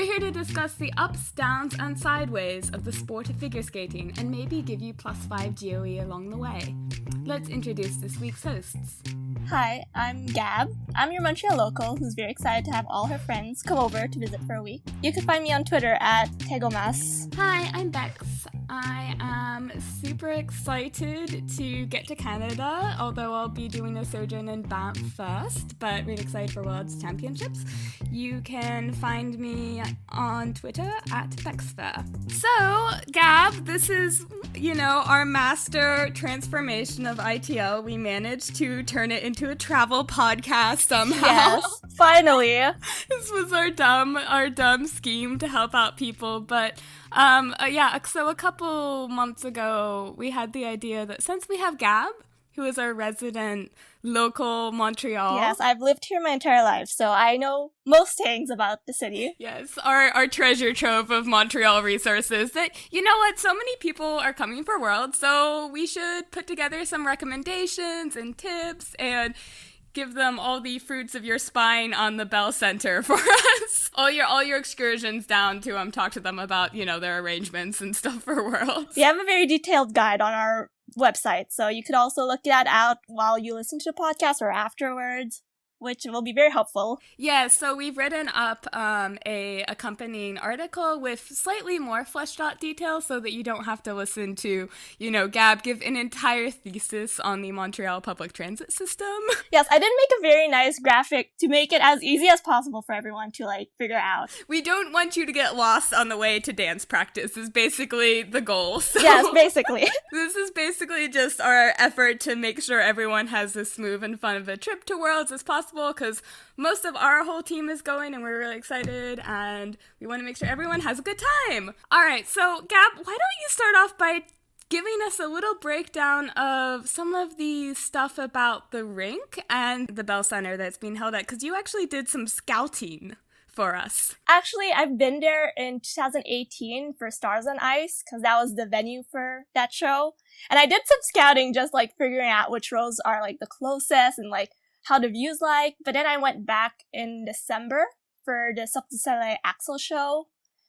We're here to discuss the ups, downs, and sideways of the sport of figure skating and maybe give you +5 GOE along the way. Let's introduce this week's hosts. Hi, I'm Gabb. I'm your Montreal local who's very excited to have all her friends come over to visit for a week. You can find me on Twitter at Tegomas. Hi, I'm Becs. I am super excited to get to Canada, although I'll be doing a sojourn in Banff first, but really excited for World's Championships. You can find me on Twitter at BecsFair. So, Gabb, this is, our master transformation of ITL. We managed to turn it into a travel podcast somehow. Yes, finally. This was our dumb scheme to help out people, but so a couple months ago, we had the idea that since we have Gabb, who is our resident local Montreal. Yes, I've lived here my entire life, so I know most things about the city. Yes, our treasure trove of Montreal resources that, you know what, so many people are coming for World, so we should put together some recommendations and tips and give them all the fruits of your spine on the Bell Center for us. All your excursions down to talk to them about, their arrangements and stuff for Worlds. We have a very detailed guide on our website, so you could also look that out while you listen to the podcast or afterwards, which will be very helpful. Yeah, so we've written up a accompanying article with slightly more fleshed out details so that you don't have to listen to, Gabb give an entire thesis on the Montreal public transit system. Yes, I did make a very nice graphic to make it as easy as possible for everyone to, figure out. We don't want you to get lost on the way to dance practice is basically the goal. So yes, basically. This is basically just our effort to make sure everyone has as smooth and fun of a trip to Worlds as possible, because most of our whole team is going and we're really excited and we want to make sure everyone has a good time. All right, so Gabb, why don't you start off by giving us a little breakdown of some of the stuff about the rink and the Bell Center that's being held at, because you actually did some scouting for us. Actually, I've been there in 2018 for Stars on Ice, because that was the venue for that show. And I did some scouting, just figuring out which rows are the closest and how the view's like, but then I went back in December for the Subtitles Axel show.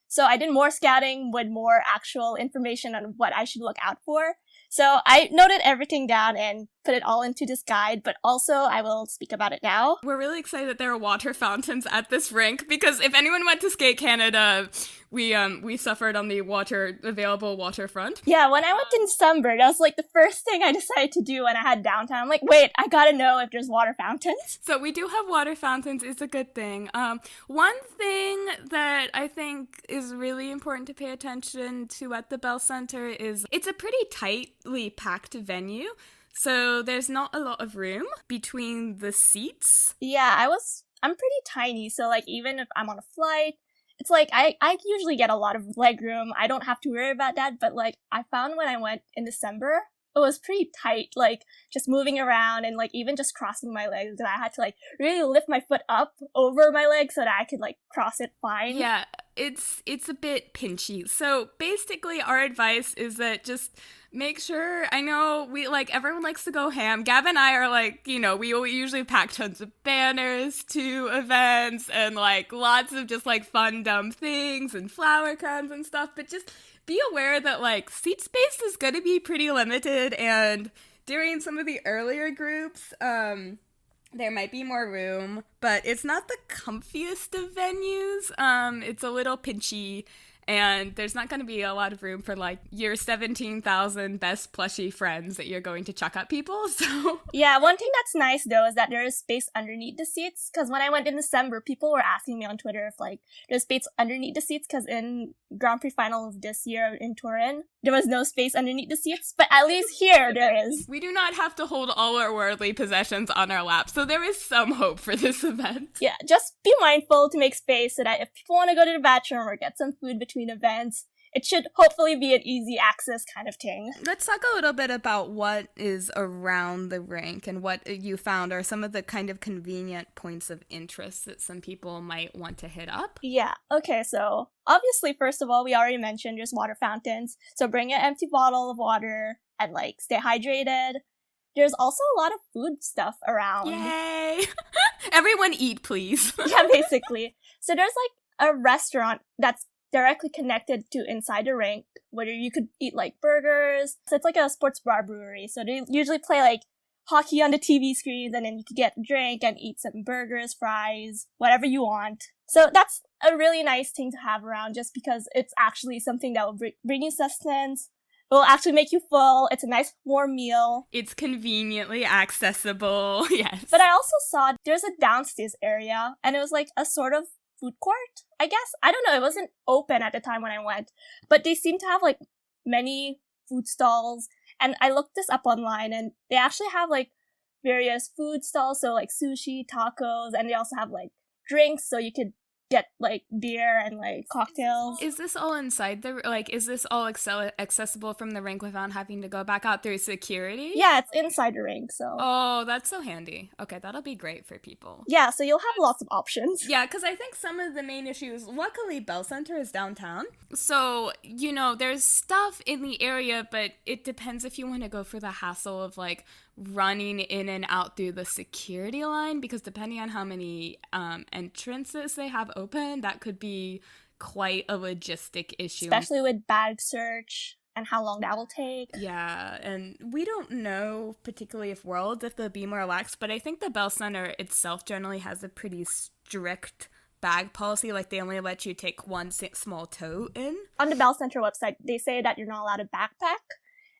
So I did more scouting with more actual information on what I should look out for. So I noted everything down and put it all into this guide, but also I will speak about it now. We're really excited that there are water fountains at this rink, because if anyone went to Skate Canada, we suffered on the available waterfront. Yeah, when I went in December, that was the first thing I decided to do when I had downtime. I'm wait, I gotta know if there's water fountains. So we do have water fountains. It's a good thing. One thing that I think is really important to pay attention to at the Bell Center is it's a pretty tightly packed venue. So there's not a lot of room between the seats. Yeah, I'm pretty tiny, so even if I'm on a flight, it's I usually get a lot of leg room. I don't have to worry about that, but I found when I went in December, it was pretty tight, just moving around and even just crossing my legs, and I had to really lift my foot up over my leg so that I could cross it fine. Yeah, it's a bit pinchy. So basically our advice is that just make sure, I know we everyone likes to go ham. Gabb and I are we usually pack tons of banners to events and lots of just fun dumb things and flower crowns and stuff, but just be aware that seat space is going to be pretty limited, and during some of the earlier groups, there might be more room, but it's not the comfiest of venues. It's a little pinchy, and there's not going to be a lot of room for your 17,000 best plushy friends that you're going to chuck at people. So yeah, one thing that's nice though is that there is space underneath the seats, because when I went in December, people were asking me on Twitter if there's space underneath the seats, because in Grand Prix final of this year in Turin, there was no space underneath the seats, but at least here there is. We do not have to hold all our worldly possessions on our lap, so there is some hope for this event. Yeah, just be mindful to make space so that if people want to go to the bathroom or get some food between events, it should hopefully be an easy access kind of thing. Let's talk a little bit about what is around the rink and what you found are some of the kind of convenient points of interest that some people might want to hit up. Yeah, okay, so obviously, first of all, we already mentioned there's water fountains, so bring an empty bottle of water and stay hydrated. There's also a lot of food stuff around. Yay! Everyone eat, please. Yeah, basically. So there's a restaurant that's directly connected to inside the rink, where you could eat like burgers. So it's like a sports bar brewery. So they usually play like hockey on the TV screens, and then you could get a drink and eat some burgers, fries, whatever you want. So that's a really nice thing to have around, just because it's actually something that will bring you sustenance. It will actually make you full. It's a nice warm meal. It's conveniently accessible. Yes. But I also saw there's a downstairs area, and it was like a sort of food court, I guess. I don't know. It wasn't open at the time when I went, but they seem to have like many food stalls. And I looked this up online, and they actually have like various food stalls. So like sushi, tacos, and they also have like drinks. So you could get like beer and like cocktails. Is this all inside the, like, is this all accessible from the rink without having to go back out through security? Yeah, it's inside the rink, so. Oh, that's so handy. Okay, that'll be great for people. Yeah, so you'll have lots of options. Yeah, because I think some of the main issues, luckily Bell Center is downtown. So, you know, there's stuff in the area, but it depends if you want to go for the hassle of like running in and out through the security line, because depending on how many entrances they have open, that could be quite a logistic issue. Especially with bag search and how long that will take. Yeah, and we don't know particularly if they'll be more relaxed, but I think the Bell Center itself generally has a pretty strict bag policy. Like, they only let you take one small tote in. On the Bell Center website, they say that you're not allowed to backpack.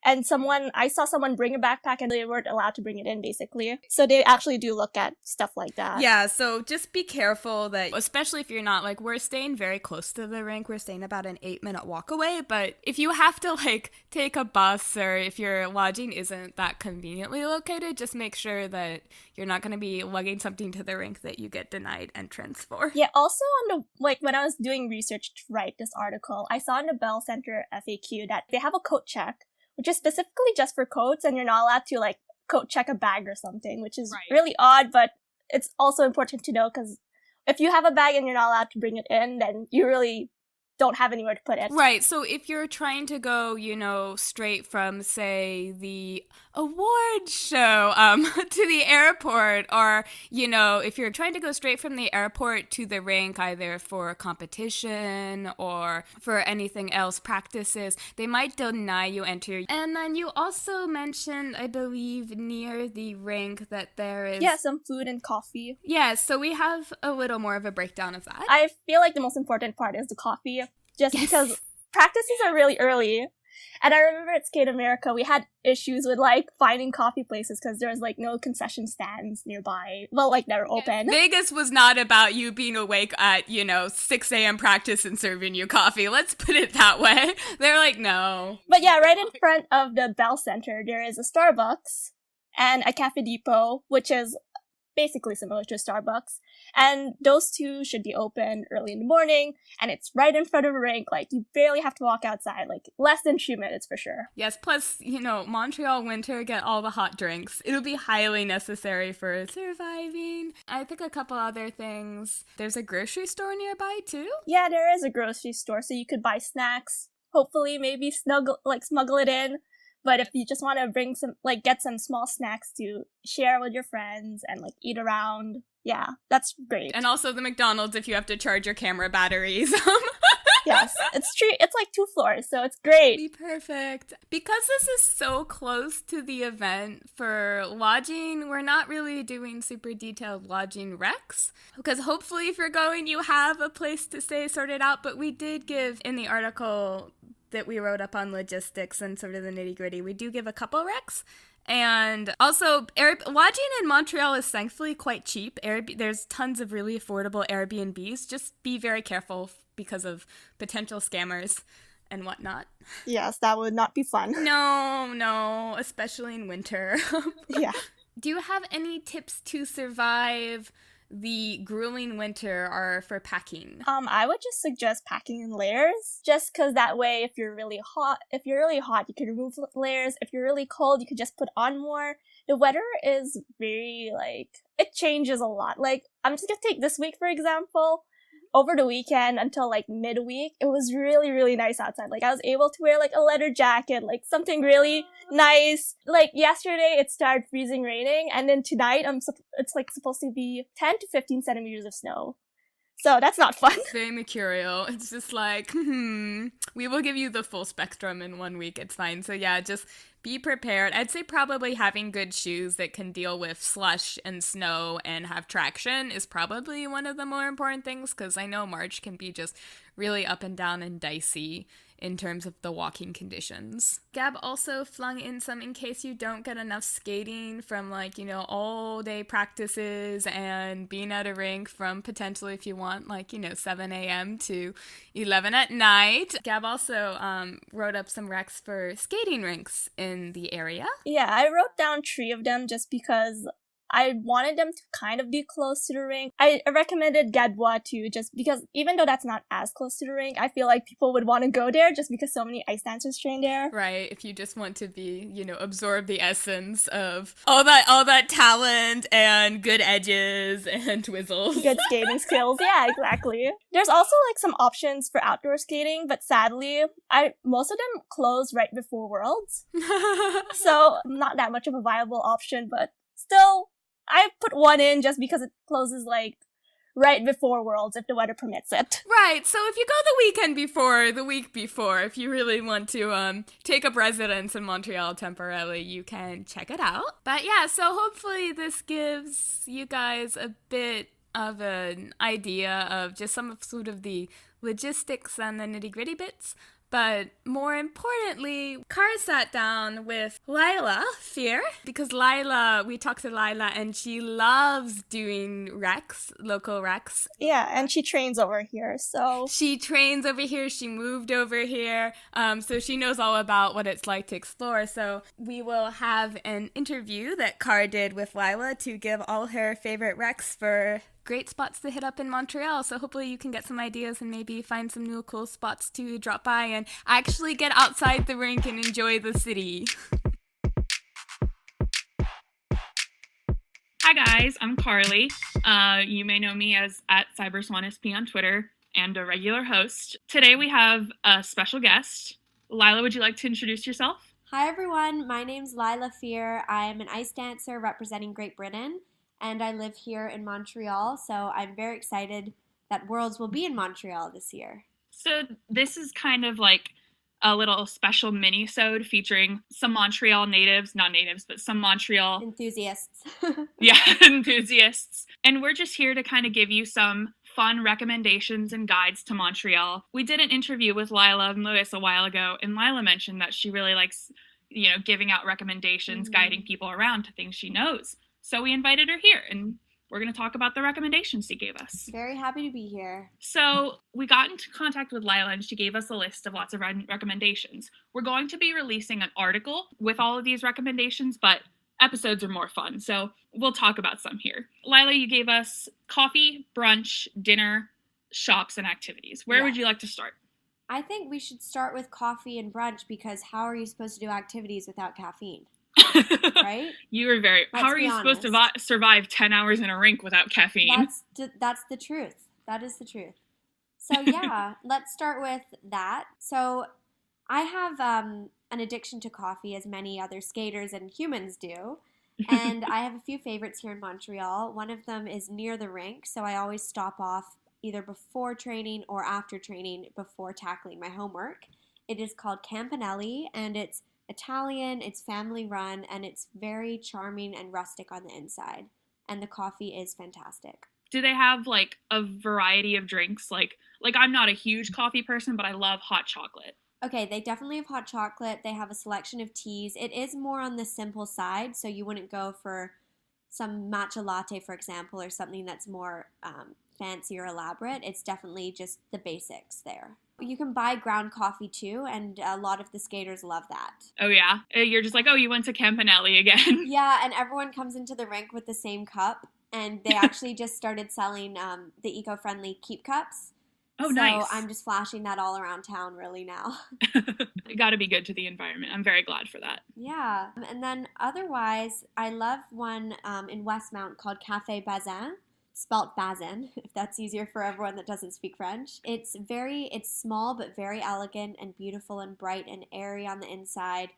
And I saw someone bring a backpack, and they weren't allowed to bring it in, basically. So they actually do look at stuff like that. Yeah, so just be careful that, especially if you're not, like, we're staying very close to the rink. We're staying about an 8-minute walk away. But if you have to, like, take a bus, or if your lodging isn't that conveniently located, just make sure that you're not going to be lugging something to the rink that you get denied entrance for. Yeah, also when I was doing research to write this article, I saw in the Bell Center FAQ that they have a coat check, which is specifically just for coats, and you're not allowed to like coat check a bag or something, which is really odd, but it's also important to know, because if you have a bag and you're not allowed to bring it in, then you really don't have anywhere to put it. Right, so if you're trying to go, you know, straight from, say, the award show to the airport, or, you know, if you're trying to go straight from the airport to the rink, either for a competition or for anything else, practices, they might deny you entry. And then you also mentioned, I believe, near the rink that there is... Yeah, some food and coffee. Yeah, so we have a little more of a breakdown of that. I feel like the most important part is the coffee, just because practices are really early. And I remember at Skate America, we had issues with, like, finding coffee places because there was, like, no concession stands nearby. Well, like, they were open. Vegas was not about you being awake at, 6 a.m. practice and serving you coffee. Let's put it that way. They're like, no. But yeah, right in front of the Bell Center, there is a Starbucks and a Cafe Depot, which is basically similar to Starbucks. And those two should be open early in the morning, and it's right in front of a rink. Like, you barely have to walk outside, like, less than 2 minutes for sure. Yes, plus, Montreal winter, get all the hot drinks. It'll be highly necessary for surviving. I think a couple other things. There's a grocery store nearby, too? Yeah, there is a grocery store, so you could buy snacks. Hopefully, maybe smuggle it in. But if you just want to get some small snacks to share with your friends and, like, eat around, yeah, that's great. And also the McDonald's if you have to charge your camera batteries. Yes, it's true. It's like 2 floors, so it's great. Be perfect. Because this is so close to the event for lodging, we're not really doing super detailed lodging recs. Because hopefully if you're going, you have a place to stay sorted out. But we did give in the article that we wrote up on logistics and sort of the nitty-gritty, we do give a couple recs. And also, lodging in Montreal is thankfully quite cheap. There's tons of really affordable Airbnbs. Just be very careful because of potential scammers and whatnot. Yes, that would not be fun. No, especially in winter. Yeah. Do you have any tips to survive the grueling winter or for packing? I would just suggest packing in layers, just because that way if you're really hot, you can remove layers. If you're really cold, you could just put on more. The weather is very, it changes a lot. I'm just gonna take this week, for example. Over the weekend until, midweek, it was really, really nice outside. I was able to wear, a leather jacket, something really nice. Yesterday, it started freezing raining, and then tonight, it's, supposed to be 10 to 15 centimeters of snow. So that's not fun. It's very mercurial. It's just like, we will give you the full spectrum in 1 week. It's fine. So yeah, just be prepared. I'd say probably having good shoes that can deal with slush and snow and have traction is probably one of the more important things, because I know March can be just really up and down and dicey in terms of the walking conditions. Gabb also flung in some in case you don't get enough skating from all day practices and being at a rink from potentially, if you want, 7 a.m. to 11 at night. Gabb also wrote up some recs for skating rinks in the area. Yeah, I wrote down 3 of them just because I wanted them to kind of be close to the rink. I recommended Gadbois too, just because even though that's not as close to the rink, I feel like people would want to go there just because so many ice dancers train there. Right, if you just want to be, absorb the essence of all that talent and good edges and twizzles. Good skating skills, yeah, exactly. There's also some options for outdoor skating, but sadly, most of them close right before Worlds. So not that much of a viable option, but still, I put one in just because it closes right before Worlds if the weather permits it. Right, so if you go the week before, if you really want to take up residence in Montreal temporarily, you can check it out. But yeah, so hopefully this gives you guys a bit of an idea of just some of sort of the logistics and the nitty-gritty bits. But more importantly, Cara sat down with Lilah Fear, because we talked to Lilah and she loves doing recs, local recs. Yeah, and she trains over here, so. She trains over here, she moved over here, so she knows all about what it's like to explore. So we will have an interview that Cara did with Lilah to give all her favorite recs for great spots to hit up in Montreal. So hopefully you can get some ideas and maybe find some new cool spots to drop by and actually get outside the rink and enjoy the city. Hi guys, I'm Carly. You may know me as @CyberswanSP on Twitter and a regular host. Today we have a special guest. Lilah, would you like to introduce yourself? Hi everyone, my name's Lilah Fear. I am an ice dancer representing Great Britain, and I live here in Montreal, so I'm very excited that Worlds will be in Montreal this year. So this is kind of like a little special mini-sode featuring some Montreal natives, not natives, but some Montreal enthusiasts. Yeah, enthusiasts. And we're just here to kind of give you some fun recommendations and guides to Montreal. We did an interview with Lilah and Lewis a while ago, and Lilah mentioned that she really likes, giving out recommendations, guiding people around to things she knows. So we invited her here, and we're going to talk about the recommendations she gave us. Very happy to be here. So we got into contact with Lilah, and she gave us a list of lots of recommendations. We're going to be releasing an article with all of these recommendations, but episodes are more fun, so we'll talk about some here. Lilah, you gave us coffee, brunch, dinner, shops, and activities. Where would you like to start? I think we should start with coffee and brunch, because how are you supposed to do activities without caffeine? Right? You were how are you supposed to survive 10 hours in a rink without caffeine? That's the truth. That is the truth. So yeah, let's start with that. So I have an addiction to coffee, as many other skaters and humans do. And I have a few favorites here in Montreal. One of them is near the rink, so I always stop off either before training or after training before tackling my homework. It is called Campanelli, and it's Italian, it's family run, and it's very charming and rustic on the inside. And the coffee is fantastic. Do they have a variety of drinks? Like I'm not a huge coffee person, but I love hot chocolate. Okay, they definitely have hot chocolate. They have a selection of teas. It is more on the simple side, so you wouldn't go for some matcha latte, for example, or something that's more fancy or elaborate. It's definitely just the basics there. You can buy ground coffee too, and a lot of the skaters love that. Oh yeah? You're just you went to Campanelli again. Yeah, and everyone comes into the rink with the same cup, and they actually just started selling the eco-friendly Keep cups. Oh, nice. So I'm just flashing that all around town really now. It got to be good to the environment. I'm very glad for that. Yeah. And then otherwise, I love one in Westmount called Café Bazin. Spelt Bazin, if that's easier for everyone that doesn't speak French. It's small but very elegant and beautiful and bright and airy on the inside.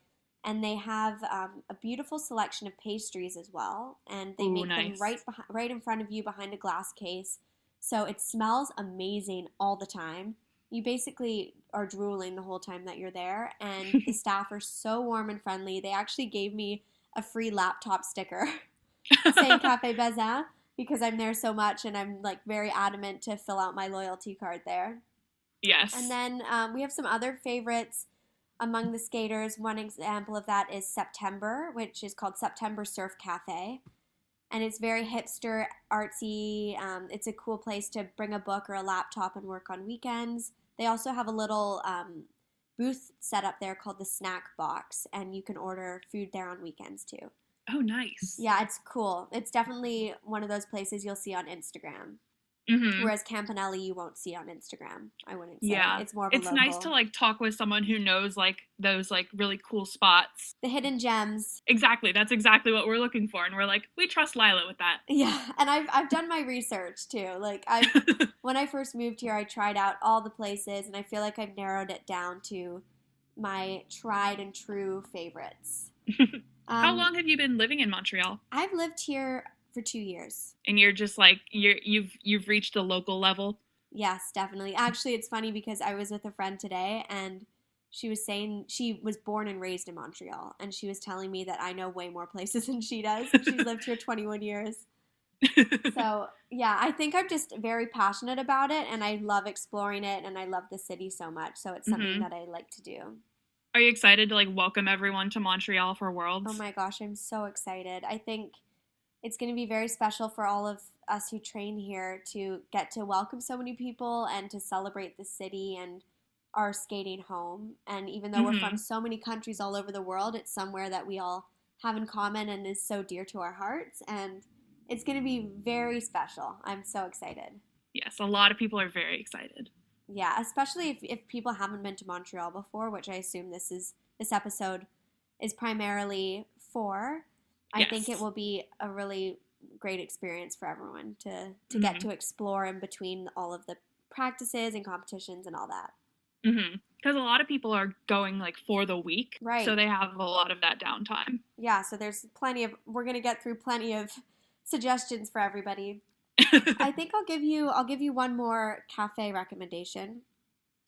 And they have a beautiful selection of pastries as well. And they make them right in front of you behind a glass case. So it smells amazing all the time. You basically are drooling the whole time that you're there, and the staff are so warm and friendly. They actually gave me a free laptop sticker saying Cafe Bazin because I'm there so much and I'm like very adamant to fill out my loyalty card there. Yes. And then we have some other favorites among the skaters. One example of that is September, which is called September Surf Cafe. And it's very hipster, artsy. It's a cool place to bring a book or a laptop and work on weekends. They also have a little booth set up there called the Snack Box, and you can order food there on weekends too. Oh, nice. Yeah, it's cool. It's definitely one of those places you'll see on Instagram. Mm-hmm. Whereas Campanelli you won't see on Instagram, I wouldn't say. Yeah. It's more of a It's local. nice to like talk with someone who knows like those like really cool spots. The hidden gems. Exactly. That's exactly what we're looking for. And we're like, we trust Lilah with that. Yeah, and I've done my research too. Like when I first moved here, I tried out all the places, and I feel like I've narrowed it down to my tried and true favorites. How long have you been living in Montreal? I've lived here for 2 years. And you're just like you've reached the local level? Yes, definitely. Actually, it's funny because I was with a friend today, and she was saying she was born and raised in Montreal, and she was telling me that I know way more places than she does. She's lived here 21 years. So, yeah, I think I'm just very passionate about it, and I love exploring it, and I love the city so much. So it's something that I like to do. Are you excited to like welcome everyone to Montreal for Worlds? Oh my gosh, I'm so excited. I think it's going to be very special for all of us who train here to get to welcome so many people and to celebrate the city and our skating home. And even though we're from so many countries all over the world, it's somewhere that we all have in common and is so dear to our hearts. And it's going to be very special. I'm so excited. Yes, a lot of people are very excited. Yeah, especially if people haven't been to Montreal before, which I assume this episode is primarily for. I think it will be a really great experience for everyone to get to explore in between all of the practices and competitions and all that. Because a lot of people are going like for the week, right? So they have a lot of that downtime. Yeah, so there's we're going to get through plenty of suggestions for everybody. I think I'll give you one more cafe recommendation.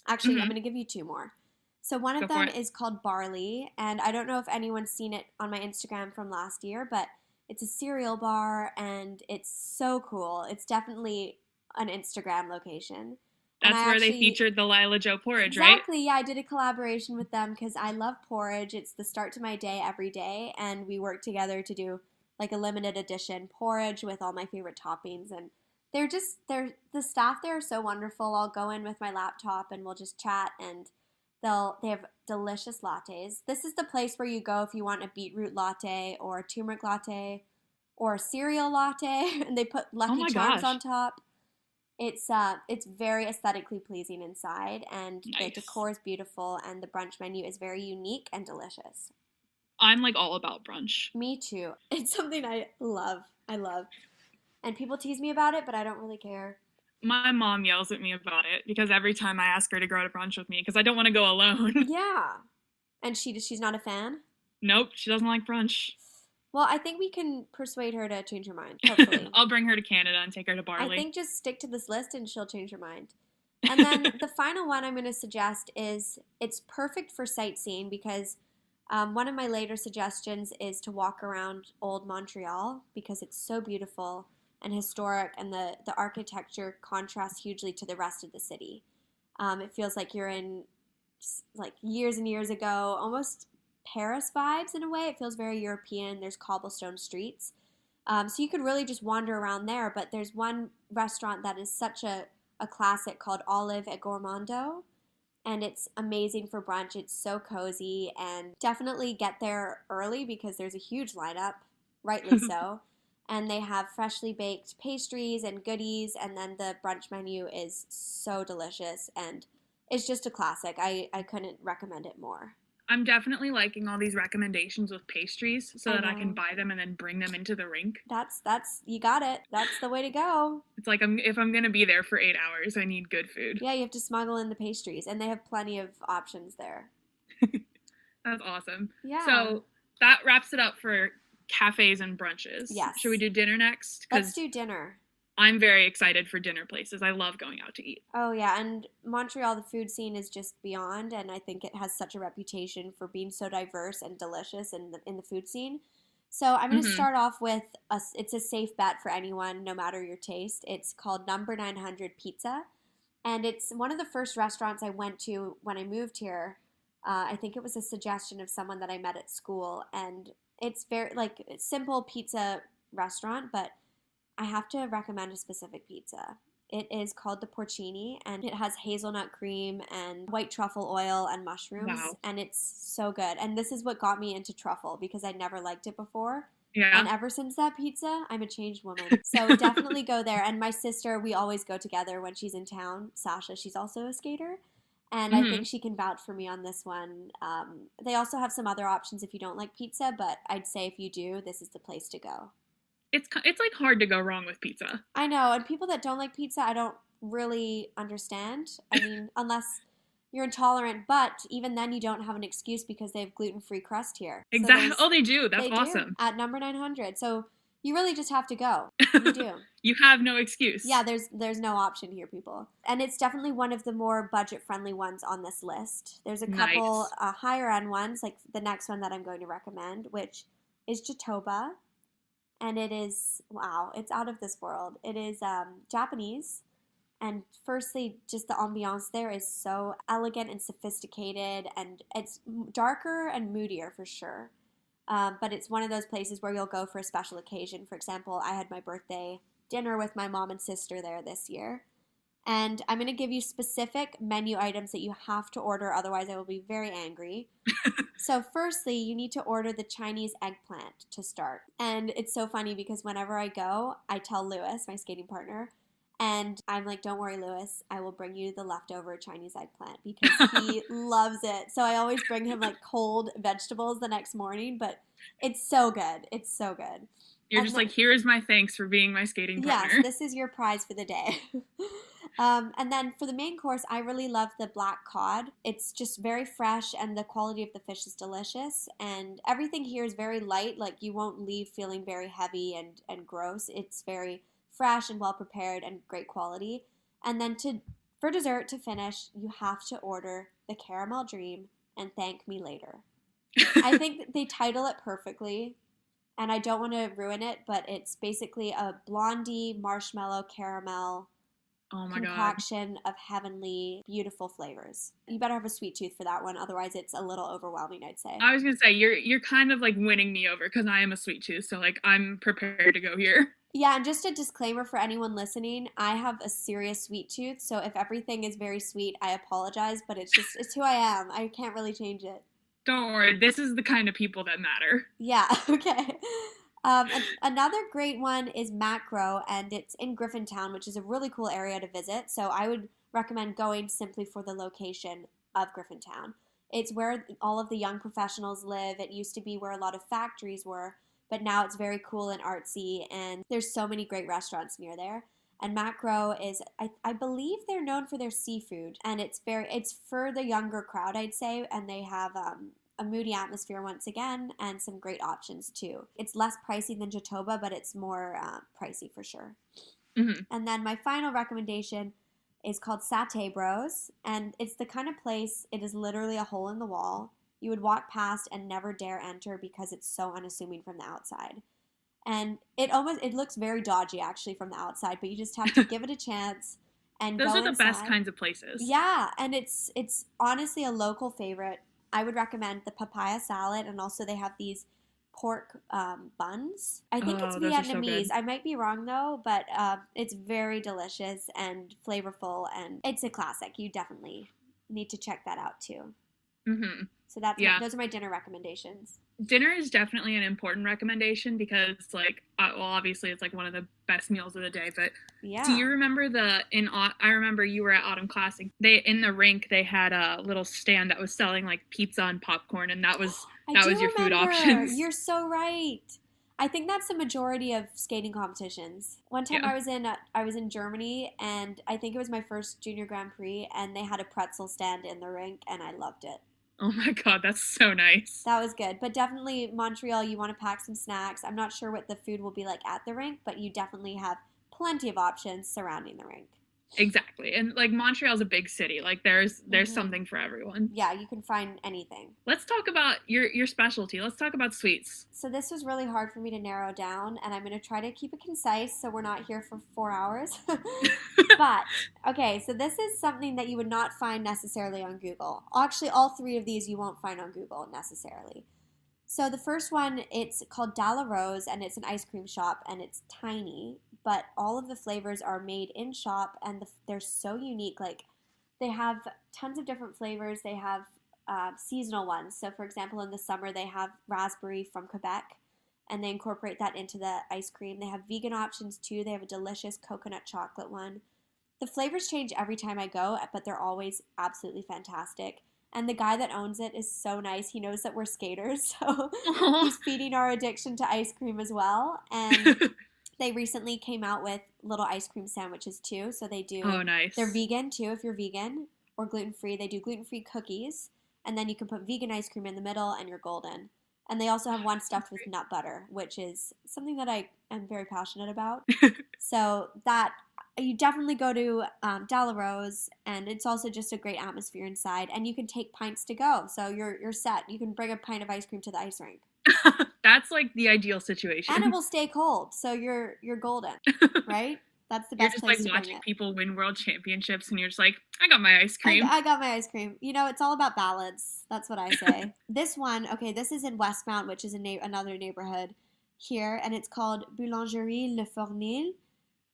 Actually, I'm going to give you two more. So one of them is called Barley, and I don't know if anyone's seen it on my Instagram from last year, but it's a cereal bar, and it's so cool. It's definitely an Instagram location. That's where they featured the Lilah Jo porridge, right? Exactly, yeah. I did a collaboration with them because I love porridge. It's the start to my day every day, and we work together to do like a limited edition porridge with all my favorite toppings, and the staff there are so wonderful. I'll go in with my laptop and we'll just chat, and they have delicious lattes. This is the place where you go if you want a beetroot latte or a turmeric latte or a cereal latte, and they put Lucky Charms on top. It's very aesthetically pleasing inside, and the decor is beautiful, and the brunch menu is very unique and delicious. I'm like all about brunch. Me too. It's something I love. And people tease me about it, but I don't really care. My mom yells at me about it because every time I ask her to go to brunch with me because I don't want to go alone. Yeah. And she's not a fan? Nope, she doesn't like brunch. Well, I think we can persuade her to change her mind, hopefully. I'll bring her to Canada and take her to Barley. I think just stick to this list and she'll change her mind. And then the final one I'm going to suggest is it's perfect for sightseeing because one of my later suggestions is to walk around Old Montreal because it's so beautiful and historic, and the architecture contrasts hugely to the rest of the city. It feels like you're in like years and years ago, almost Paris vibes in a way. It feels very European. There's cobblestone streets. So you could really just wander around there, but there's one restaurant that is such a classic called Olive et Gourmando, and it's amazing for brunch. It's so cozy, and definitely get there early because there's a huge lineup, rightly so. And they have freshly baked pastries and goodies, and then the brunch menu is so delicious, and it's just a classic. I couldn't recommend it more. I'm definitely liking all these recommendations with pastries so that I can buy them and then bring them into the rink. That's you got it. That's the way to go. It's like if I'm going to be there for 8 hours, I need good food. Yeah, you have to smuggle in the pastries, and they have plenty of options there. That's awesome. Yeah. So that wraps it up for cafes and brunches. Yes. Should we do dinner next? Let's do dinner. I'm very excited for dinner places. I love going out to eat. Oh yeah, and Montreal, the food scene is just beyond, and I think it has such a reputation for being so diverse and delicious in the food scene. So I'm going to Mm-hmm. start off with it's a safe bet for anyone, no matter your taste. It's called Number 900 Pizza, and it's one of the first restaurants I went to when I moved here. I think it was a suggestion of someone that I met at school, and it's very like simple pizza restaurant, but I have to recommend a specific pizza. It is called the porcini, and it has hazelnut cream and white truffle oil and mushrooms, Wow. and it's so good. And this is what got me into truffle because I never liked it before. Yeah. And ever since that pizza, I'm a changed woman. So definitely go there. And my sister, we always go together when she's in town. Sasha, she's also a skater. And I Mm-hmm. think she can vouch for me on this one. They also have some other options if you don't like pizza, but I'd say if you do, this is the place to go. It's like hard to go wrong with pizza. I know, and people that don't like pizza, I don't really understand. I mean, unless you're intolerant, but even then, you don't have an excuse because they have gluten-free crust here. So Exactly. Oh, they do. That's they do awesome. at Number 900. So you really just have to go. You do. You have no excuse. Yeah, there's no option here, people. And it's definitely one of the more budget-friendly ones on this list. There's a couple Nice. higher-end ones, like the next one that I'm going to recommend, which is Jatoba. And it is, wow, it's out of this world. It is Japanese. And firstly, just the ambiance there is so elegant and sophisticated, and it's darker and moodier for sure. But it's one of those places where you'll go for a special occasion. For example, I had my birthday dinner with my mom and sister there this year. And I'm going to give you specific menu items that you have to order, otherwise I will be very angry. So firstly, you need to order the Chinese eggplant to start. And it's so funny because whenever I go, I tell Lewis, my skating partner, and I'm like, don't worry, Lewis, I will bring you the leftover Chinese eggplant because he loves it. So I always bring him like cold vegetables the next morning, but it's so good. It's so good. You're And just then- like, here's my thanks for being my skating partner. Yes, this is your prize for the day. And then for the main course, I really love the black cod. It's just very fresh, and the quality of the fish is delicious. And everything here is very light. Like, you won't leave feeling very heavy and gross. It's very fresh and well prepared and great quality. And then for dessert to finish, you have to order the Caramel Dream and Thank Me Later. I think that they title it perfectly, and I don't want to ruin it, but it's basically a blondie marshmallow caramel Oh my god. concoction of heavenly, beautiful flavors. You better have a sweet tooth for that one, otherwise it's a little overwhelming, I'd say. I was gonna say you're kind of like winning me over because I am a sweet tooth, so like I'm prepared to go here. Yeah, and just a disclaimer for anyone listening, I have a serious sweet tooth, so if everything is very sweet, I apologize, but it's who I am. I can't really change it. Don't worry, this is the kind of people that matter. Yeah, okay. Another great one is Macro, and it's in Griffintown, which is a really cool area to visit. So I would recommend going simply for the location of Griffintown. It's where all of the young professionals live. It used to be where a lot of factories were, but now it's very cool and artsy, and there's so many great restaurants near there. And Macro is, I believe they're known for their seafood, and it's for the younger crowd, I'd say, and they have a moody atmosphere once again, and some great options too. It's less pricey than Jatoba, but it's more pricey for sure. Mm-hmm. And then my final recommendation is called Satay Bros, and it's the kind of place, it is literally a hole in the wall. You would walk past and never dare enter because it's so unassuming from the outside. And it looks very dodgy actually from the outside, but you just have to give it a chance and Those go are the inside. best kinds of places. Yeah, and it's honestly a local favorite. I would recommend the papaya salad, and also they have these pork buns. I think it's those are so Vietnamese. good. I might be wrong though, but it's very delicious and flavorful, and it's a classic. You definitely need to check that out too. Mm-hmm. So those are my dinner recommendations. Dinner is definitely an important recommendation because, like, well, obviously it's like one of the best meals of the day. But Yeah. do you remember I remember you were at Autumn Classic. In the rink they had a little stand that was selling like pizza and popcorn, and that was your food options. You're so right. I think that's the majority of skating competitions. One time Yeah. I was in Germany, and I think it was my first junior Grand Prix, and they had a pretzel stand in the rink, and I loved it. Oh my god, that's so nice. That was good. But definitely Montreal, you want to pack some snacks. I'm not sure what the food will be like at the rink, but you definitely have plenty of options surrounding the rink. Exactly. And like Montreal's a big city. Like there's something for everyone. Yeah, you can find anything. Let's talk about your specialty. Let's talk about sweets. So this was really hard for me to narrow down, and I'm going to try to keep it concise so we're not here for 4 hours. But, okay, so this is something that you would not find necessarily on Google. Actually, all 3 of these you won't find on Google necessarily. So the first one, it's called Lilah, and it's an ice cream shop, and it's tiny, but all of the flavors are made in shop, and they're so unique. Like, they have tons of different flavors. They have seasonal ones. So, for example, in the summer, they have raspberry from Quebec, and they incorporate that into the ice cream. They have vegan options, too. They have a delicious coconut chocolate one. The flavors change every time I go, but they're always absolutely fantastic. And the guy that owns it is so nice. He knows that we're skaters, so he's feeding our addiction to ice cream as well. And they recently came out with little ice cream sandwiches too. So they do. Oh, nice. They're vegan too if you're vegan, or gluten-free. They do gluten-free cookies, and then you can put vegan ice cream in the middle, and you're golden. And they also have one stuffed with nut butter, which is something that I am very passionate about. So that you definitely go to Lilah, and it's also just a great atmosphere inside. And you can take pints to go, so you're set. You can bring a pint of ice cream to the ice rink. That's like the ideal situation. And it will stay cold, so you're golden, right? That's the best place to bring it. You're just like watching people win world championships, and you're just like, I got my ice cream. I got my ice cream. You know, it's all about balance. That's what I say. This one, okay, this is in Westmount, which is another neighborhood here, and it's called Boulangerie Le Fournil,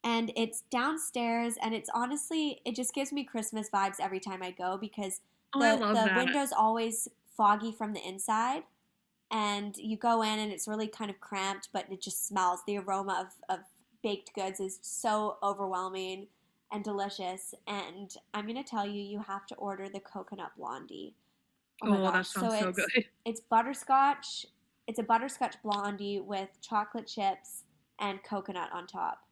and it's downstairs, and it's honestly, it just gives me Christmas vibes every time I go, because the window's always foggy from the inside, and you go in, and it's really kind of cramped, but it just smells. The aroma of baked goods is so overwhelming and delicious, and I'm going to tell you, you have to order the coconut blondie. Oh my gosh. That sounds so good. It's butterscotch. It's a butterscotch blondie with chocolate chips and coconut on top.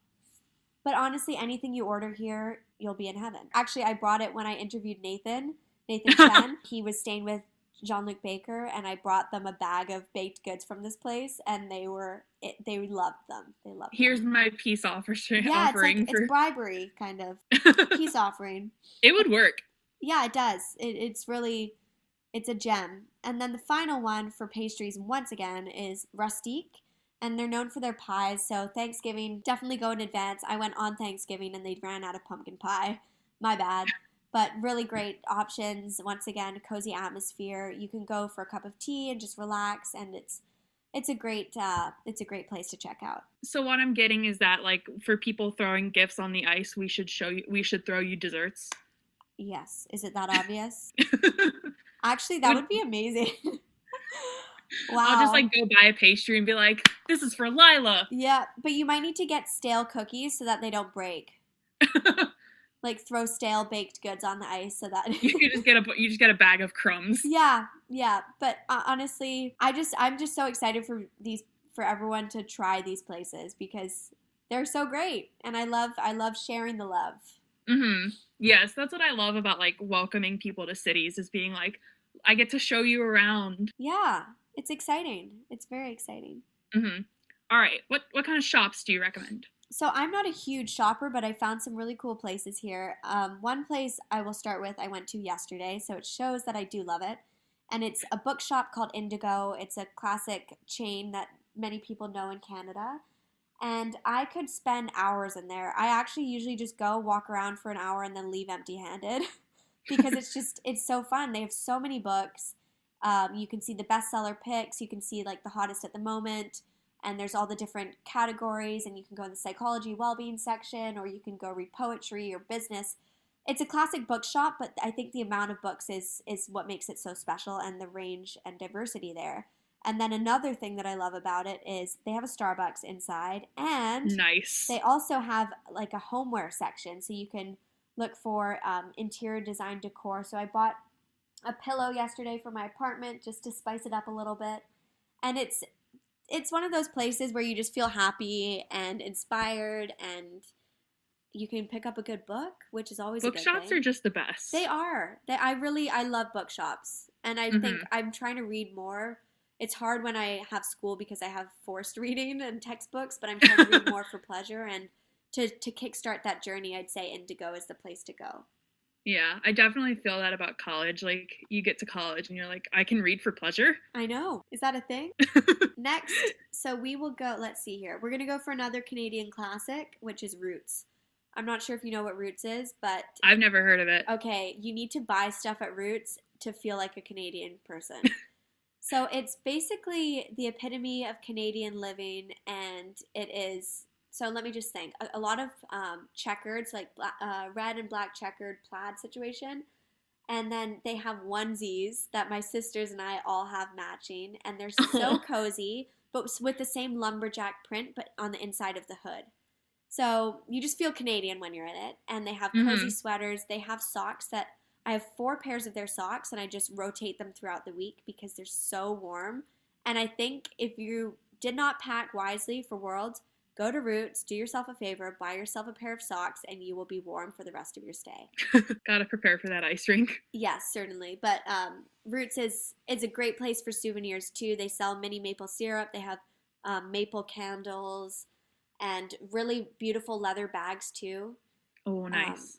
But honestly, anything you order here, you'll be in heaven. Actually, I brought it when I interviewed Nathan Chen. He was staying with Jean-Luc Baker, and I brought them a bag of baked goods from this place, and they loved them. They loved them. Here's my peace offering. Yeah, it's bribery, kind of. Peace offering. It would work. Yeah, it does. It's a gem. And then the final one for pastries, once again, is Rustique. And they're known for their pies, so Thanksgiving, definitely go in advance. I went on Thanksgiving, and they ran out of pumpkin pie. My bad. But really great options. Once again, cozy atmosphere. You can go for a cup of tea and just relax, and it's a great place to check out. So what I'm getting is that, like, for people throwing gifts on the ice, we should throw you desserts. Yes. Is it that obvious? Actually, that would be amazing. Wow. I'll just like go buy a pastry and be like, this is for Lilah. Yeah, but you might need to get stale cookies so that they don't break. Like throw stale baked goods on the ice so that you just get a bag of crumbs. Yeah. But honestly, I'm just so excited for everyone to try these places because they're so great, and I love sharing the love. Mm-hmm. Yes, that's what I love about like welcoming people to cities, is being like, I get to show you around. Yeah, it's exciting. It's very exciting. Mm-hmm. All right, what kind of shops do you recommend? So I'm not a huge shopper, but I found some really cool places here. One place I will start with I went to yesterday, so it shows that I do love it. And it's a bookshop called Indigo. It's a classic chain that many people know in Canada. And I could spend hours in there. I actually usually just go walk around for an hour and then leave empty-handed because it's so fun. They have so many books. You can see the bestseller picks. You can see like the hottest at the moment. And there's all the different categories, and you can go in the psychology, well-being section, or you can go read poetry or business. It's a classic bookshop, but I think the amount of books is what makes it so special, and the range and diversity there. And then another thing that I love about it is they have a Starbucks inside, and nice. They also have like a homeware section, so you can look for interior design decor. So I bought a pillow yesterday for my apartment just to spice it up a little bit, and it's one of those places where you just feel happy and inspired, and you can pick up a good book, which is always a good thing. Bookshops are just the best. They are. I love bookshops, and I think I'm trying to read more. It's hard when I have school because I have forced reading and textbooks, but I'm trying to read more for pleasure, and to kickstart that journey, I'd say Indigo is the place to go. Yeah, I definitely feel that about college. Like, you get to college and you're like, I can read for pleasure. I know. Is that a thing? Next, so we will go, let's see here. We're going to go for another Canadian classic, which is Roots. I'm not sure if you know what Roots is, but... I've never heard of it. Okay, you need to buy stuff at Roots to feel like a Canadian person. So it's basically the epitome of Canadian living, and it is... So let me just think. A lot of checkers, like red and black checkered plaid situation. And then they have onesies that my sisters and I all have matching. And they're so cozy, but with the same lumberjack print, but on the inside of the hood. So you just feel Canadian when you're in it. And they have cozy sweaters. They have socks that I have 4 pairs of their socks, and I just rotate them throughout the week because they're so warm. And I think if you did not pack wisely for Worlds, go to Roots, do yourself a favor, buy yourself a pair of socks, and you will be warm for the rest of your stay. Gotta prepare for that ice rink. Yes, certainly. But Roots is a great place for souvenirs, too. They sell mini maple syrup. They have maple candles and really beautiful leather bags, too. Oh, nice.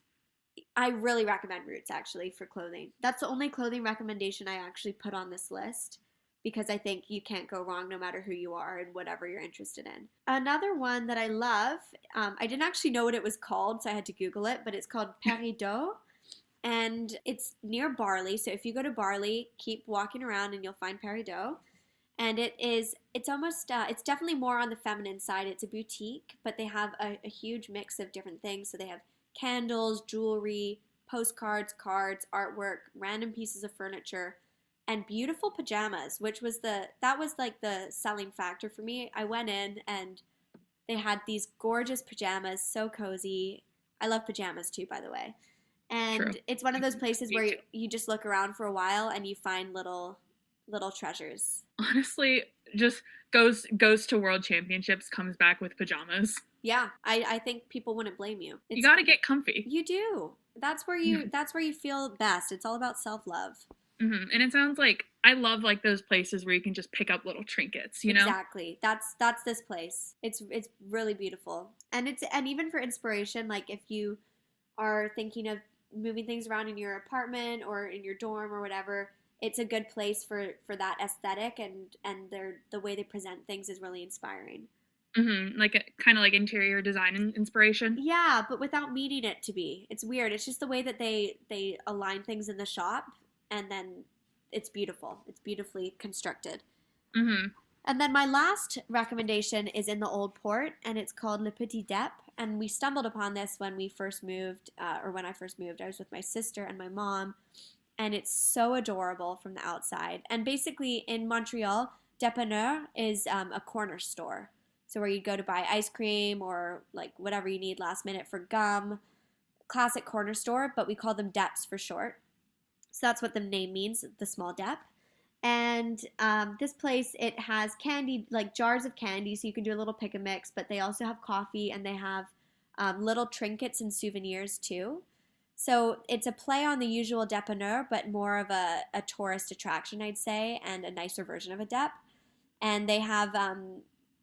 I really recommend Roots, actually, for clothing. That's the only clothing recommendation I actually put on this list, because I think you can't go wrong no matter who you are and whatever you're interested in. Another one that I love, I didn't actually know what it was called, so I had to Google it, but it's called Paris d'Eau, and it's near Barley. So if you go to Barley, keep walking around and you'll find Paris d'Eau. And it's definitely more on the feminine side. It's a boutique, but they have a huge mix of different things. So they have candles, jewelry, postcards, cards, artwork, random pieces of furniture, and beautiful pajamas, which was the selling factor for me. I went in and they had these gorgeous pajamas, so cozy. I love pajamas too, by the way. And True. It's one of those places where you just look around for a while and you find little treasures. Honestly, just goes to World Championships, comes back with pajamas. Yeah, I think people wouldn't blame you. You gotta get comfy. You do. That's where you feel best. It's all about self-love. Mm-hmm. And it sounds like I love like those places where you can just pick up little trinkets, you know? Exactly. That's this place. It's really beautiful. And even for inspiration, like if you are thinking of moving things around in your apartment or in your dorm or whatever, it's a good place for that aesthetic, and the way they present things is really inspiring. Mm-hmm. Like kind of like interior design inspiration. Yeah, but without meaning it to be. It's weird. It's just the way that they align things in the shop. And then it's beautiful. It's beautifully constructed. Mm-hmm. And then my last recommendation is in the Old Port, and it's called Le Petit Dep. And we stumbled upon this when we first moved, or when I first moved. I was with my sister and my mom, and it's so adorable from the outside. And basically in Montreal, dépanneur is a corner store. So where you go to buy ice cream or like whatever you need last minute for gum. Classic corner store, but we call them deps for short. So that's what the name means, the small dep. And this place, it has candy, like jars of candy, so you can do a little pick and mix, but they also have coffee, and they have little trinkets and souvenirs too. So it's a play on the usual dépanneur, but more of a tourist attraction, I'd say, and a nicer version of a dep. And they have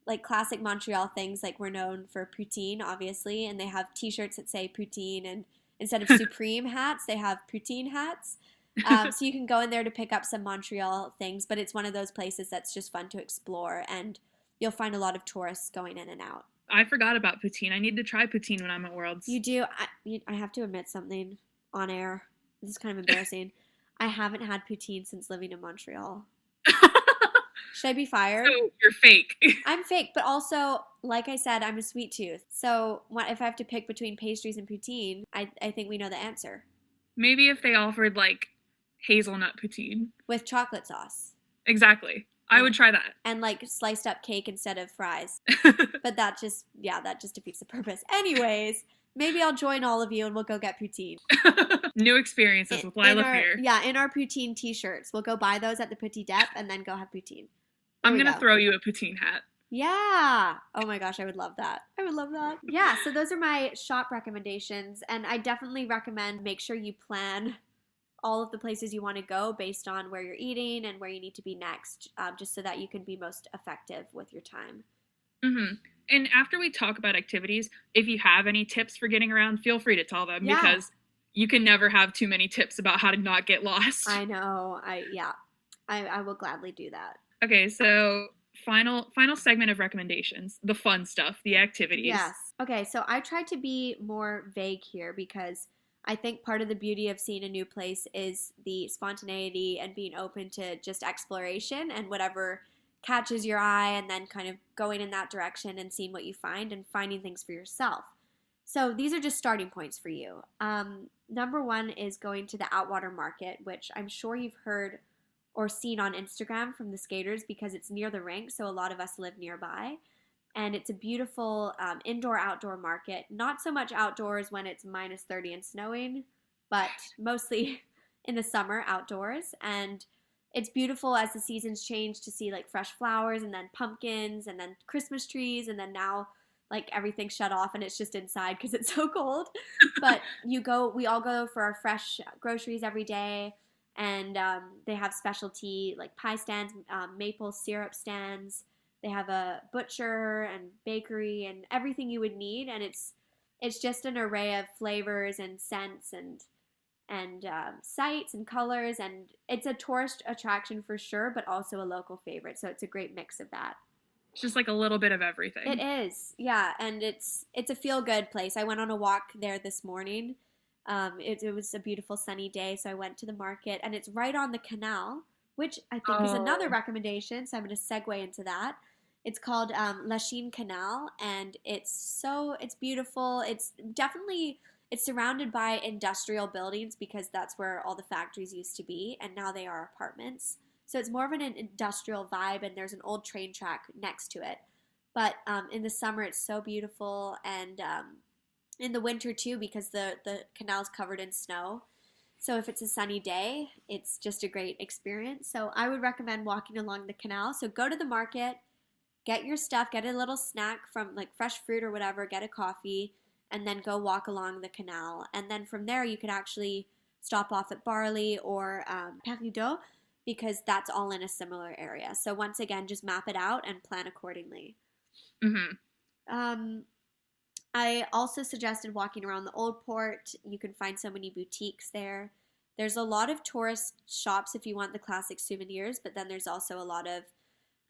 like classic Montreal things, like we're known for poutine, obviously, and they have t-shirts that say poutine, and instead of Supreme hats, they have poutine hats. So you can go in there to pick up some Montreal things, but it's one of those places that's just fun to explore, and you'll find a lot of tourists going in and out. I forgot about poutine. I need to try poutine when I'm at Worlds. You do. I have to admit something on air. This is kind of embarrassing. I haven't had poutine since living in Montreal. Should I be fired? So you're fake. I'm fake, but also, like I said, I'm a sweet tooth. So if I have to pick between pastries and poutine, I think we know the answer. Maybe if they offered like hazelnut poutine with chocolate sauce. Exactly. I would try that. And like sliced up cake instead of fries. But that just defeats the purpose. Anyways, maybe I'll join all of you and we'll go get poutine. New experiences with Lilah here. Yeah, in our poutine t-shirts. We'll go buy those at the Petit Dep and then go have poutine. I'm going to throw you a poutine hat. Yeah. Oh my gosh, I would love that. Yeah, so those are my shop recommendations, and I definitely recommend make sure you plan all of the places you want to go based on where you're eating and where you need to be next, just so that you can be most effective with your time. Mm-hmm. And after we talk about activities, if you have any tips for getting around, feel free to tell them because you can never have too many tips about how to not get lost. I know. I will gladly do that. Okay, so final segment of recommendations, the fun stuff, the activities. Yes. Okay, so I tried to be more vague here because I think part of the beauty of seeing a new place is the spontaneity and being open to just exploration and whatever catches your eye, and then kind of going in that direction and seeing what you find and finding things for yourself. So these are just starting points for you. Number one is going to the Outwater Market, which I'm sure you've heard or seen on Instagram from the skaters because it's near the rink, so a lot of us live nearby. And it's a beautiful indoor-outdoor market. Not so much outdoors when it's minus 30 and snowing, but mostly in the summer outdoors. And it's beautiful as the seasons change to see like fresh flowers and then pumpkins and then Christmas trees, and then now like everything's shut off and it's just inside because it's so cold. But we all go for our fresh groceries every day, and they have specialty like pie stands, maple syrup stands. They have a butcher and bakery and everything you would need, and it's just an array of flavors and scents and sights and colors, and it's a tourist attraction for sure, but also a local favorite. So it's a great mix of that. It's just like a little bit of everything. It is, yeah, and it's a feel-good place. I went on a walk there this morning. It was a beautiful sunny day, so I went to the market, and it's right on the canal, which I think is another recommendation. So I'm going to segue into that. It's called La Chine Canal, and it's beautiful. It's surrounded by industrial buildings because that's where all the factories used to be, and now they are apartments. So it's more of an industrial vibe, and there's an old train track next to it. But in the summer, it's so beautiful, and in the winter too, because the canal's covered in snow. So if it's a sunny day, it's just a great experience. So I would recommend walking along the canal. So go to the market, get your stuff, get a little snack from like fresh fruit or whatever, get a coffee, and then go walk along the canal. And then from there, you could actually stop off at Barley or Peridot, because that's all in a similar area. So once again, just map it out and plan accordingly. Mm-hmm. I also suggested walking around the Old Port. You can find so many boutiques there. There's a lot of tourist shops if you want the classic souvenirs, but then there's also a lot of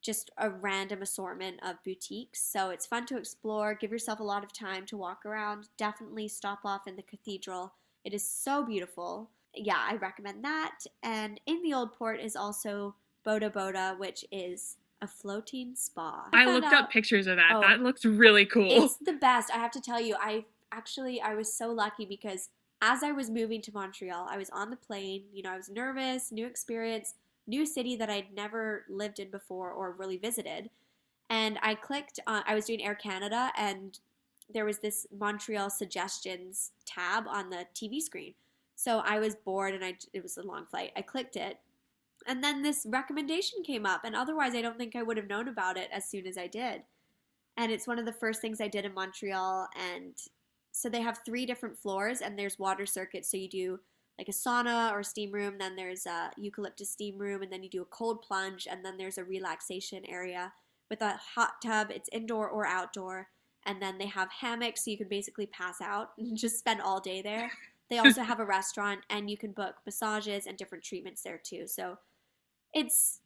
just a random assortment of boutiques. So it's fun to explore. Give yourself a lot of time to walk around. Definitely stop off in the cathedral. It is so beautiful. Yeah, I recommend that. And in the Old Port is also Boda Boda, which is a floating spa. I looked up pictures of that. That looks really cool. It's the best. I have to tell you, I was so lucky because as I was moving to Montreal, I was on the plane. I was nervous, new experience, new city that I'd never lived in before or really visited. And I clicked on, I was doing Air Canada, and there was this Montreal suggestions tab on the TV screen. So I was bored, and it was a long flight. I clicked it, and then this recommendation came up, and otherwise I don't think I would have known about it as soon as I did. And it's one of the first things I did in Montreal, and so they have 3 different floors, and there's water circuits, so you do like a sauna or steam room, then there's a eucalyptus steam room, and then you do a cold plunge, and then there's a relaxation area with a hot tub. It's indoor or outdoor, and then they have hammocks, so you can basically pass out and just spend all day there. They also have a restaurant, and you can book massages and different treatments there too. So it's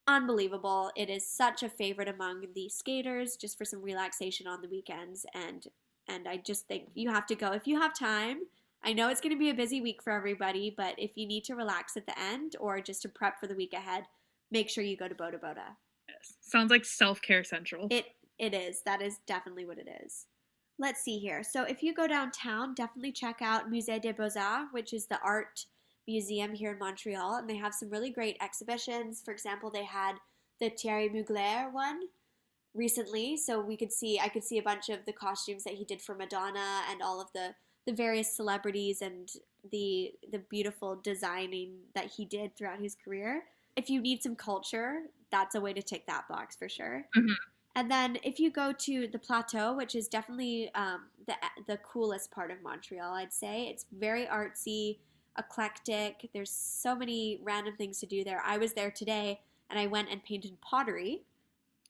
unbelievable. It is such a favorite among the skaters, just for some relaxation on the weekends, and I just think you have to go if you have time. I know it's going to be a busy week for everybody, but if you need to relax at the end or just to prep for the week ahead, make sure you go to Boda Boda. Yes. Sounds like self-care central. It is. That is definitely what it is. Let's see here. So if you go downtown, definitely check out Musée des Beaux-Arts, which is the art museum here in Montreal, and they have some really great exhibitions. For example, they had the Thierry Mugler one recently, so I could see a bunch of the costumes that he did for Madonna and all of the various celebrities and the beautiful designing that he did throughout his career. If you need some culture, that's a way to tick that box for sure. Mm-hmm. And then if you go to the Plateau, which is definitely the coolest part of Montreal, I'd say. It's very artsy, eclectic. There's so many random things to do there. I was there today, and I went and painted pottery.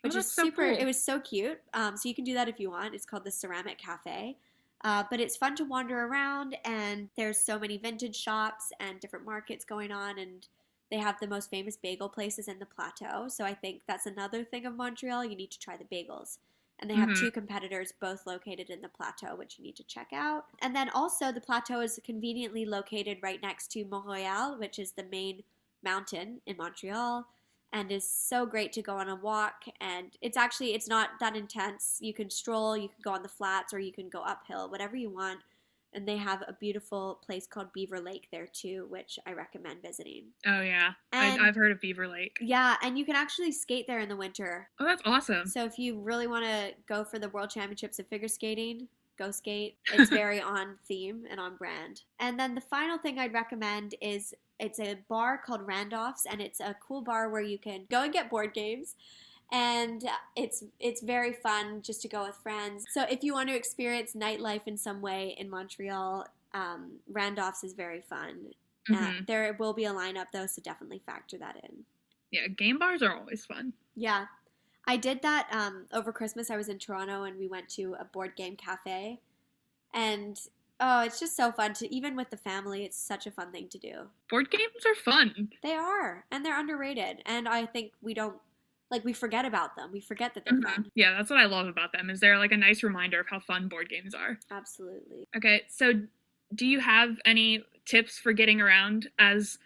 which is that's so super, cool. it was so cute. So you can do that if you want. It's called the Ceramic Cafe. But it's fun to wander around, and there's so many vintage shops and different markets going on, and they have the most famous bagel places in the plateau. So I think that's another thing of Montreal. You need to try the bagels. And they have two competitors both located in the plateau, which you need to check out. And then also the plateau is conveniently located right next to Montreal, which is the main mountain in Montreal, and is so great to go on a walk. And it's not that intense. You can stroll, you can go on the flats, or you can go uphill, whatever you want. And they have a beautiful place called Beaver Lake there too, which I recommend visiting. Oh, yeah. And I've heard of Beaver Lake. yeah, and you can actually skate there in the winter. Oh, that's awesome. So if you really want to go for the World Championships of Figure Skating, go skate. It's very on theme and on brand. And then the final thing I'd recommend is it's a bar called Randolph's, and it's a cool bar where you can go and get board games. And it's very fun just to go with friends. So if you want to experience nightlife in some way in Montreal, Randolph's is very fun. There will be a lineup though, so definitely factor that in. Yeah, game bars are always fun. Yeah. I did that over Christmas. I was in Toronto and we went to a board game cafe. And oh, it's just so fun to, even with the family, it's such a fun thing to do. Board games are fun. They are, and they're underrated. And I think we forget about them. We forget that they're fun. Yeah, that's what I love about them, is they're like a nice reminder of how fun board games are. Absolutely. Okay, so do you have any tips for getting around as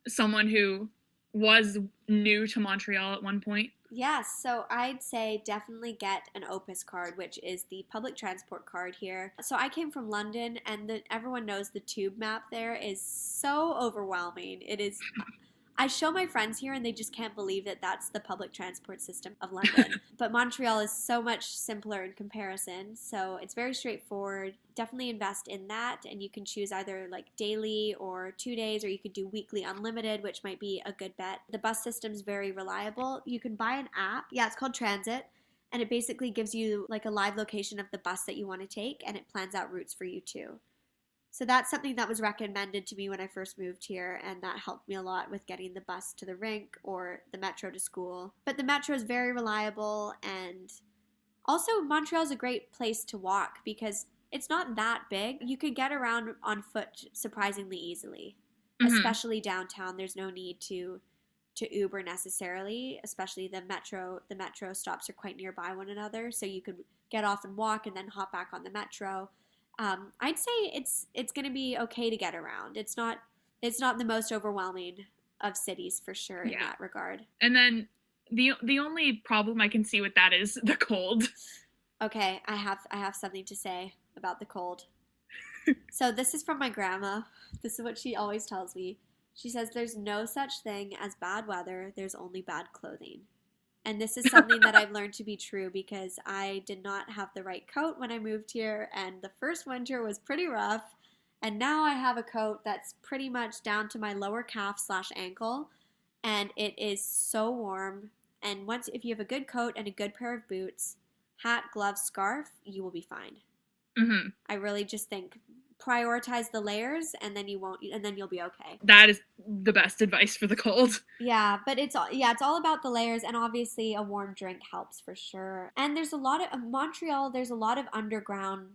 someone who was new to Montreal at one point? Yes, so I'd say definitely get an Opus card, which is the public transport card here. So I came from London, and everyone knows the tube map there is so overwhelming. It is. I show my friends here, and they just can't believe that that's the public transport system of London. But Montreal is so much simpler in comparison, so it's very straightforward. Definitely invest in that, and you can choose either like daily or 2 days, or you could do weekly unlimited, which might be a good bet. The bus system's very reliable. You can buy an app. Yeah, it's called Transit, and it basically gives you like a live location of the bus that you want to take, and it plans out routes for you too. So that's something that was recommended to me when I first moved here, and that helped me a lot with getting the bus to the rink or the metro to school. But the metro is very reliable, and also Montreal is a great place to walk because it's not that big. You could get around on foot surprisingly easily, especially downtown. There's no need to Uber necessarily, especially the metro stops are quite nearby one another, so you could get off and walk and then hop back on the metro. I'd say it's going to be okay to get around. It's not the most overwhelming of cities for sure in that regard. And then the only problem I can see with that is the cold. Okay, I have something to say about the cold. So this is from my grandma. This is what she always tells me. She says there's no such thing as bad weather. There's only bad clothing. And this is something that I've learned to be true because I did not have the right coat when I moved here, and the first winter was pretty rough. And now I have a coat that's pretty much down to my lower calf / ankle, and it is so warm. And if you have a good coat and a good pair of boots, hat, gloves, scarf, you will be fine. I really just think prioritize the layers, and then you'll be okay. That is the best advice for the cold. Yeah, but it's all about the layers, and obviously a warm drink helps for sure. And there's a lot of Montreal, there's a lot of underground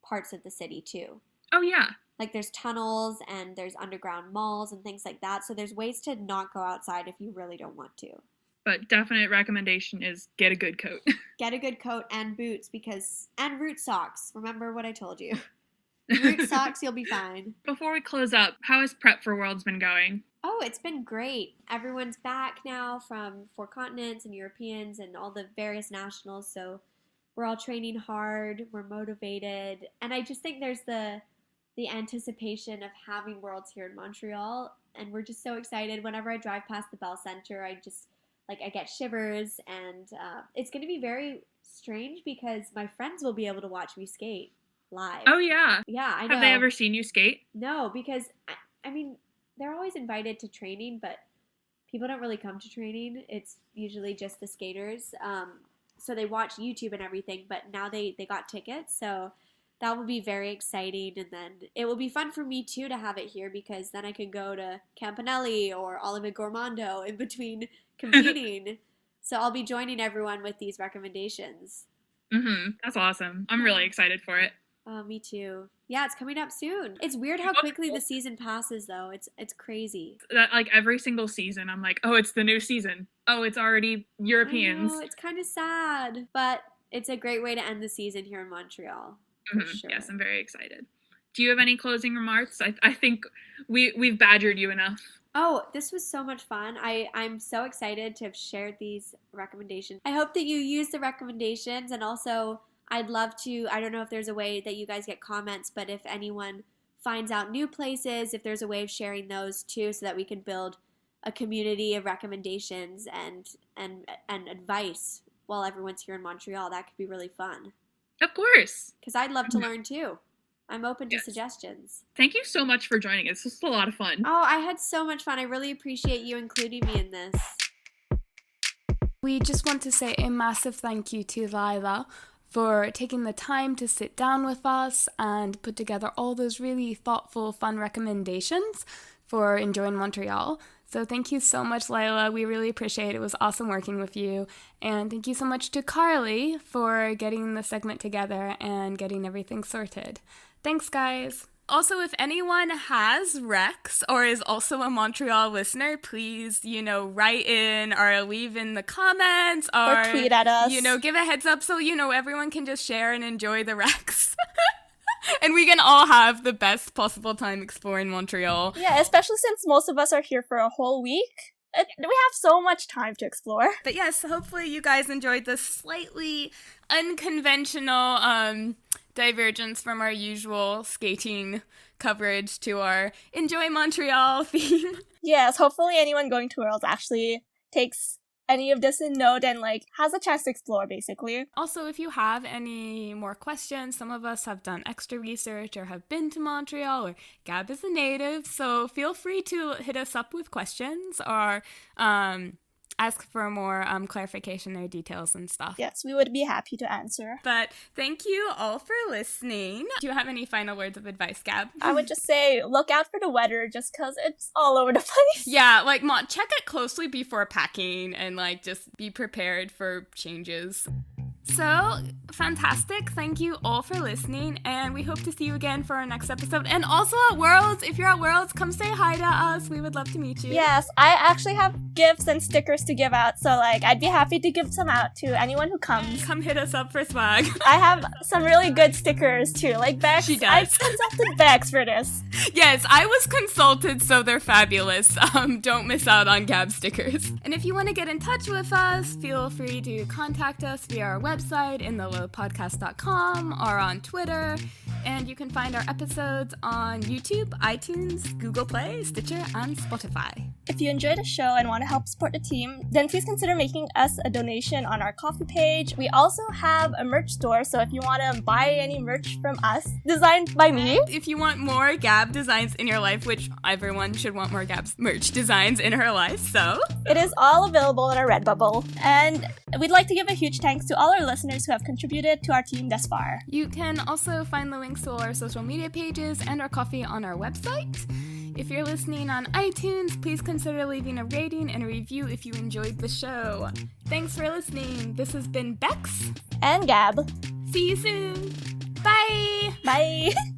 parts of the city too. Oh yeah. Like there's tunnels and there's underground malls and things like that. So there's ways to not go outside if you really don't want to. But definite recommendation is get a good coat. Get a good coat and boots and root socks. Remember what I told you. Root socks, you'll be fine. Before we close up, how has prep for Worlds been going? Oh, it's been great. Everyone's back now from 4 continents and Europeans and all the various nationals, so we're all training hard, we're motivated, and I just think there's the anticipation of having Worlds here in Montreal, and we're just so excited. Whenever I drive past the Bell Center, I get shivers, and it's going to be very strange because my friends will be able to watch me skate live. Oh, yeah. Yeah, I know. Have they ever seen you skate? No, because, I mean, they're always invited to training, but people don't really come to training. It's usually just the skaters. So they watch YouTube and everything, but now they got tickets, so that will be very exciting. And then it will be fun for me, too, to have it here because then I can go to Campanelli or Olive Gormando in between competing. So I'll be joining everyone with these recommendations. That's awesome. I'm really excited for it. Oh, me too. Yeah, it's coming up soon. It's weird how quickly the season passes, though. It's crazy. That, like, every single season, I'm like, oh, it's the new season. Oh, it's already Europeans. I know, it's kind of sad, but it's a great way to end the season here in Montreal. For sure. Yes, I'm very excited. Do you have any closing remarks? I think we've badgered you enough. Oh, this was so much fun. I'm so excited to have shared these recommendations. I hope that you use the recommendations, and also I'd love to, I don't know if there's a way that you guys get comments, but if anyone finds out new places, if there's a way of sharing those too, so that we can build a community of recommendations and advice while everyone's here in Montreal, that could be really fun. Of course. Because I'd love to learn too. I'm open to suggestions. Thank you so much for joining us. This was a lot of fun. Oh, I had so much fun. I really appreciate you including me in this. We just want to say a massive thank you to Lilah for taking the time to sit down with us and put together all those really thoughtful, fun recommendations for enjoying Montreal. So thank you so much, Lilah. We really appreciate it. It was awesome working with you. And thank you so much to Carly for getting the segment together and getting everything sorted. Thanks, guys. Also, if anyone has Rex or is also a Montreal listener, please, write in or leave in the comments or tweet at us. Give a heads up so, everyone can just share and enjoy the Rex. And we can all have the best possible time exploring Montreal. Yeah, especially since most of us are here for a whole week. We have so much time to explore. But yes, hopefully you guys enjoyed this slightly unconventional divergence from our usual skating coverage to our Enjoy Montreal theme. Yes, hopefully anyone going to Worlds actually takes any of this in note and has a chance to explore, basically. Also, if you have any more questions, some of us have done extra research or have been to Montreal, or Gabb is a native, so feel free to hit us up with questions or ask for more clarification or details and stuff. Yes, we would be happy to answer. But thank you all for listening. Do you have any final words of advice, Gabb? I would just say look out for the weather just because it's all over the place. Yeah, check it closely before packing and just be prepared for changes. So, fantastic. Thank you all for listening, and we hope to see you again for our next episode. And also at Worlds, if you're at Worlds, come say hi to us. We would love to meet you. Yes, I actually have gifts and stickers to give out, so I'd be happy to give some out to anyone who comes. Come hit us up for swag. I have some really good stickers too, Becs. She does. I've consulted Becs for this. Yes, I was consulted, so they're fabulous. Don't miss out on Gabb stickers. And if you want to get in touch with us, feel free to contact us via our website, inthewellpodcast.com, or on Twitter. And you can find our episodes on YouTube, iTunes, Google Play, Stitcher, and Spotify. If you enjoy the show and want to help support the team, then please consider making us a donation on our Ko-fi page. We also have a merch store, so if you want to buy any merch from us, designed by me. If you want more Gabb designs in your life, which everyone should want more Gabb's merch designs in her life, so it is all available in our Redbubble. And we'd like to give a huge thanks to all our listeners who have contributed to our team thus far. You can also find the links to all our social media pages and our coffee on our website. If you're listening on iTunes, please consider leaving a rating and a review if you enjoyed the show. Thanks for listening. This has been Becs and Gabb. See you soon. Bye. Bye.